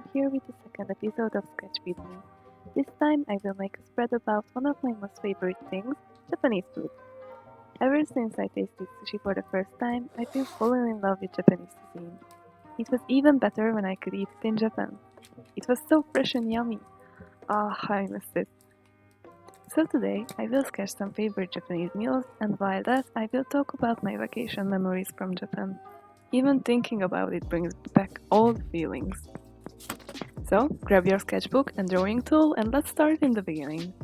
I'm here with the second episode of Sketch with Me. This time I will make a spread about one of my most favorite things, Japanese food. Ever since I tasted sushi for the first time, I've been falling in love with Japanese cuisine. It was even better when I could eat it in Japan. It was so fresh and yummy. Ah, I miss it. So today I will sketch some favorite Japanese meals, and while that I will talk about my vacation memories from Japan. Even thinking about it brings back old feelings. So, grab your sketchbook and drawing tool and let's start in the beginning.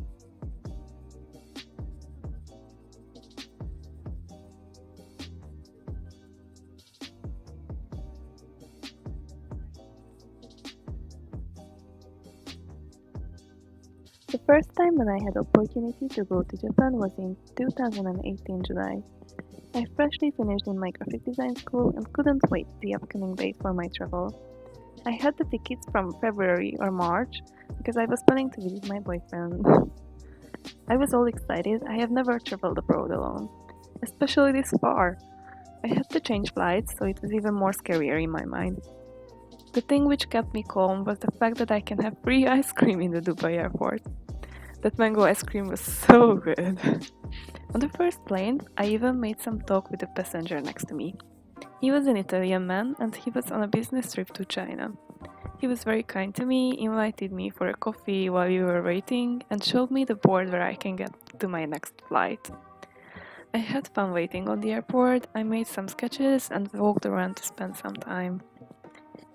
The first time when I had opportunity to go to Japan was in 2018 July. I freshly finished in my graphic design school and couldn't wait the upcoming date for my travel. I had the tickets from February or March because I was planning to visit my boyfriend. I was all excited. I have never traveled abroad alone, especially this far. I had to change flights, so it was even more scarier in my mind. The thing which kept me calm was the fact that I can have free ice cream in the Dubai airport. That mango ice cream was so good. On the first plane, I even made some talk with the passenger next to me. He was an Italian man and he was on a business trip to China. He was very kind to me, invited me for a coffee while we were waiting, and showed me the board where I can get to my next flight. I had fun waiting on the airport, I made some sketches and walked around to spend some time.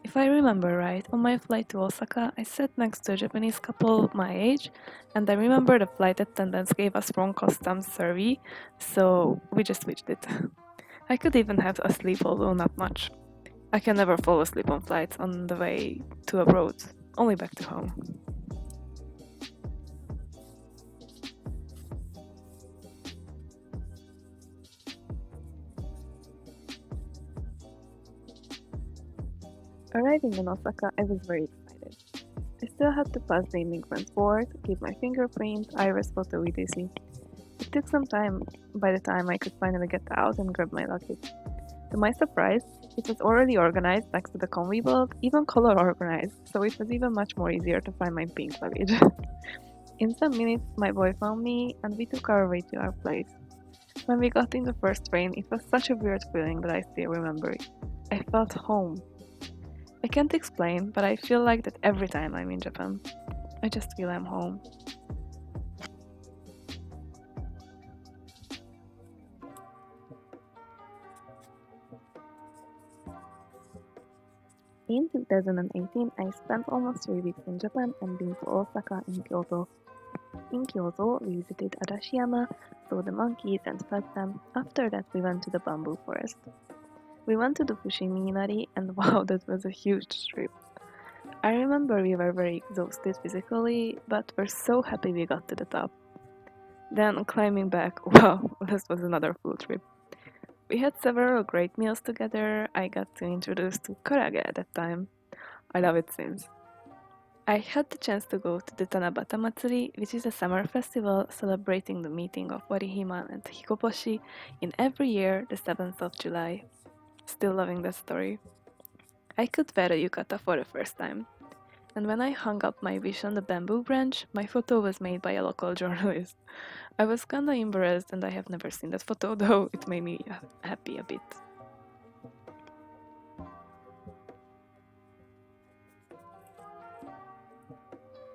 If I remember right, on my flight to Osaka, I sat next to a Japanese couple my age, and I remember the flight attendants gave us wrong customs survey, so we just switched it. I could even have a sleep, although not much. I can never fall asleep on flights on the way to abroad, only back to home. Arriving in Osaka, I was very excited. I still had to pass the immigrant board, keep my fingerprint, iris photo with easy. It took some time by the time I could finally get out and grab my luggage. To my surprise, it was already organized next to the convoy belt, even color organized, so it was even much more easier to find my pink luggage. In some minutes, my boy found me and we took our way to our place. When we got in the first train, it was such a weird feeling that I still remember it. I felt home. I can't explain, but I feel like that every time I'm in Japan. I just feel I'm home. In 2018, I spent almost 3 weeks in Japan and been to Osaka and Kyoto. In Kyoto, we visited Arashiyama, saw the monkeys and fed them. After that, we went to the bamboo forest. We went to the Fushimi Inari and wow, that was a huge trip. I remember we were very exhausted physically, but were so happy we got to the top. Then climbing back, wow, this was another full trip. We had several great meals together. I got to introduce to karage at that time. I love it since. I had the chance to go to the Tanabata Matsuri, which is a summer festival celebrating the meeting of Warihiman and Hikoboshi in every year, the 7th of July. Still loving that story. I could wear a yukata for the first time. And when I hung up my wish on the bamboo branch, my photo was made by a local journalist. I was kinda embarrassed and I have never seen that photo, though it made me happy a bit.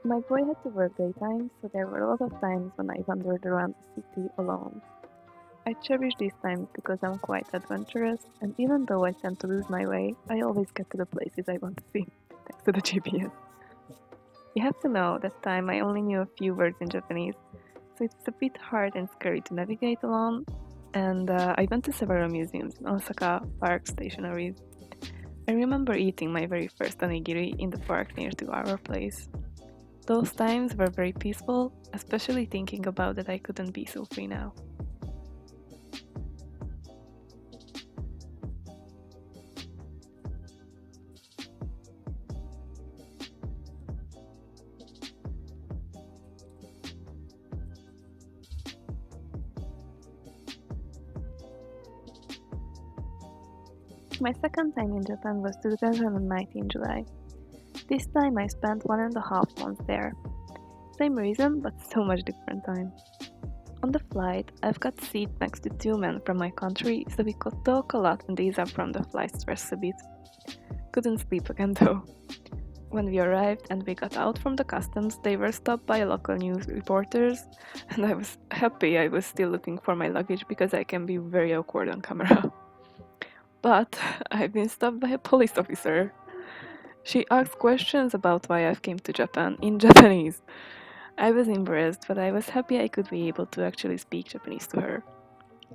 My boy had to work daytime, so there were a lot of times when I wandered around the city alone. I cherish these times because I'm quite adventurous, and even though I tend to lose my way, I always get to the places I want to see, thanks to the GPS. You have to know, that time I only knew a few words in Japanese, so it was a bit hard and scary to navigate alone, and I went to several museums in Osaka, parks, stationaries. I remember eating my very first onigiri in the park near to our place. Those times were very peaceful, especially thinking about that I couldn't be so free now. My second time in Japan was 2019 July. This time I spent 1.5 months there. Same reason, but so much different time. On the flight, I've got seat next to two men from my country, so we could talk a lot and ease up from the flight stress a bit. Couldn't sleep again though. When we arrived and we got out from the customs, they were stopped by local news reporters, and I was happy I was still looking for my luggage because I can be very awkward on camera. But I've been stopped by a police officer. She asked questions about why I've came to Japan in Japanese. I was embarrassed, but I was happy I could be able to actually speak Japanese to her.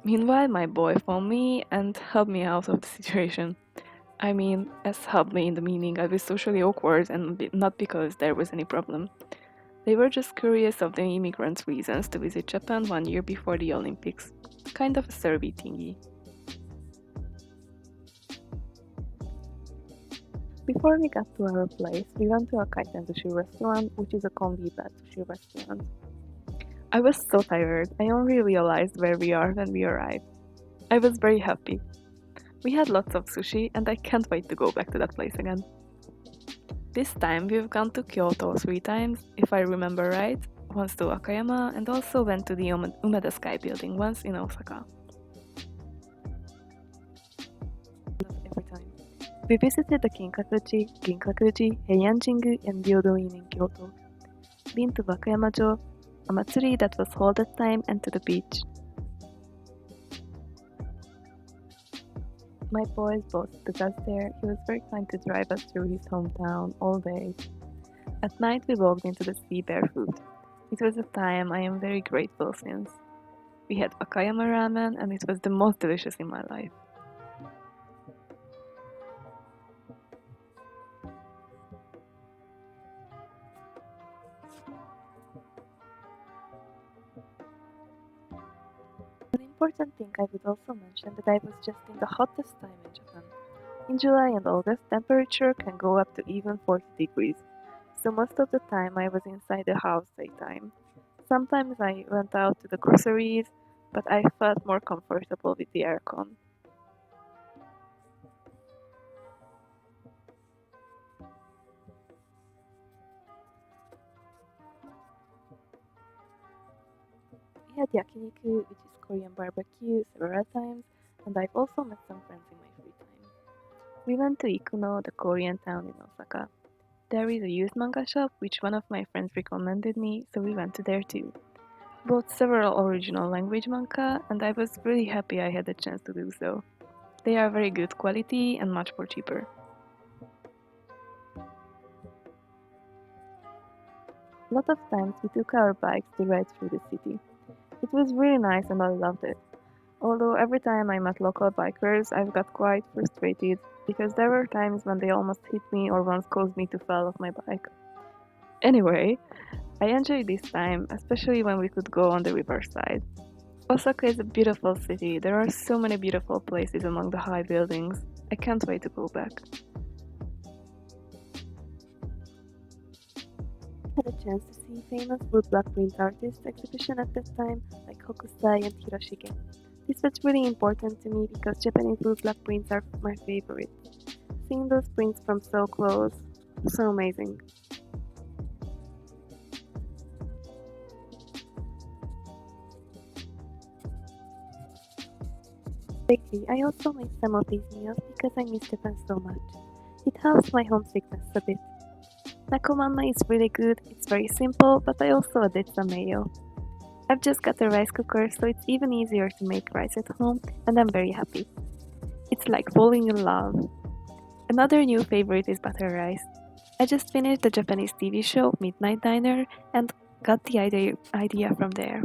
Meanwhile, my boy phoned me and helped me out of the situation. I mean, as helped me in the meaning I was socially awkward and not because there was any problem. They were just curious of the immigrants' reasons to visit Japan 1 year before the Olympics. Kind of a survey thingy. Before we got to our place, we went to a kaiten sushi restaurant, which is a combi-bed sushi restaurant. I was so tired, I only realized where we are when we arrived. I was very happy. We had lots of sushi, and I can't wait to go back to that place again. This time we've gone to Kyoto 3 times, if I remember right, once to Wakayama, and also went to the Umeda Sky building once in Osaka. Every time. We visited the Ginkakuji, Heian-jingu, and Ryodo-in in Kyoto. Been to Wakayama-jo, a matsuri that was held that time, and to the beach. My boys both took us there. He was very kind to drive us through his hometown all day. At night we walked into the sea barefoot. It was a time I am very grateful since. We had Wakayama ramen and it was the most delicious in my life. An important thing I would also mention that I was just in the hottest time in Japan. In July and August, temperature can go up to even 40 degrees, so most of the time I was inside the house daytime. Sometimes I went out to the groceries, but I felt more comfortable with the aircon. We had yakiniku, which is Korean barbecue, several times, and I've also met some friends in my free time. We went to Ikuno, the Korean town in Osaka. There is a used manga shop which one of my friends recommended me, so we went to there too. Bought several original language manga, and I was really happy I had the chance to do so. They are very good quality and much more cheaper. A lot of times we took our bikes to ride through the city. It was really nice and I loved it. Although every time I met local bikers, I've got quite frustrated because there were times when they almost hit me or once caused me to fall off my bike. Anyway, I enjoyed this time, especially when we could go on the riverside. Osaka is a beautiful city. There are so many beautiful places among the high buildings. I can't wait to go back. I had a chance to see famous woodblock print artists exhibition at that time, like Hokusai and Hiroshige. This was really important to me because Japanese woodblock prints are my favorite. Seeing those prints from so close, so amazing. Lately, I also made some of these meals because I miss Japan so much. It helps my homesickness a bit. Nakomama is really good, it's very simple, but I also added some mayo. I've just got a rice cooker, so it's even easier to make rice at home, and I'm very happy. It's like falling in love. Another new favorite is butter rice. I just finished the Japanese TV show Midnight Diner and got the idea from there.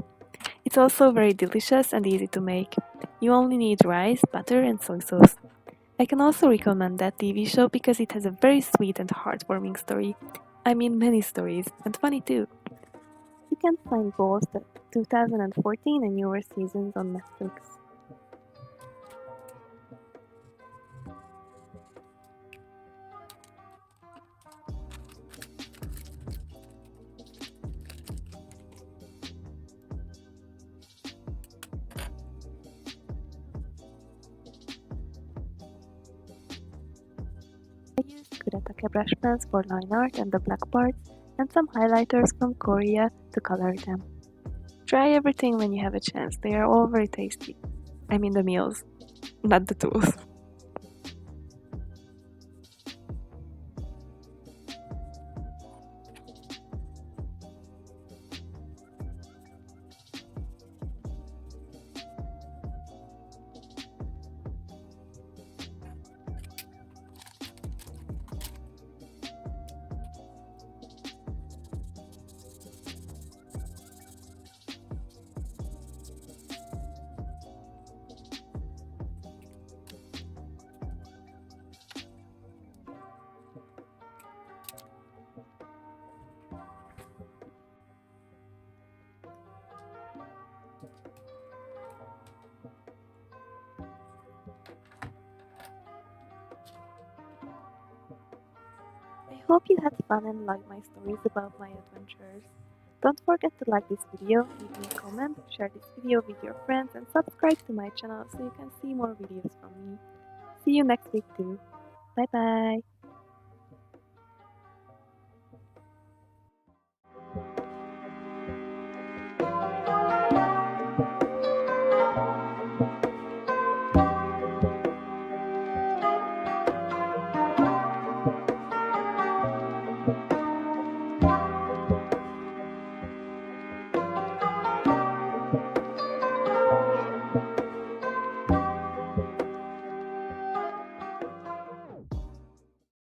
It's also very delicious and easy to make. You only need rice, butter, and soy sauce. I can also recommend that TV show because it has a very sweet and heartwarming story. I mean, many stories, and funny too. You can find both the 2014 and newer seasons on Netflix. I used with a take brush pens for line art and the black parts, and some highlighters from Korea to color them. Try everything when you have a chance, they are all very tasty. I mean the meals, not the tools. I hope you had fun and liked my stories about my adventures. Don't forget to like this video, leave me a comment, share this video with your friends, and subscribe to my channel so you can see more videos from me. See you next week too. Bye bye!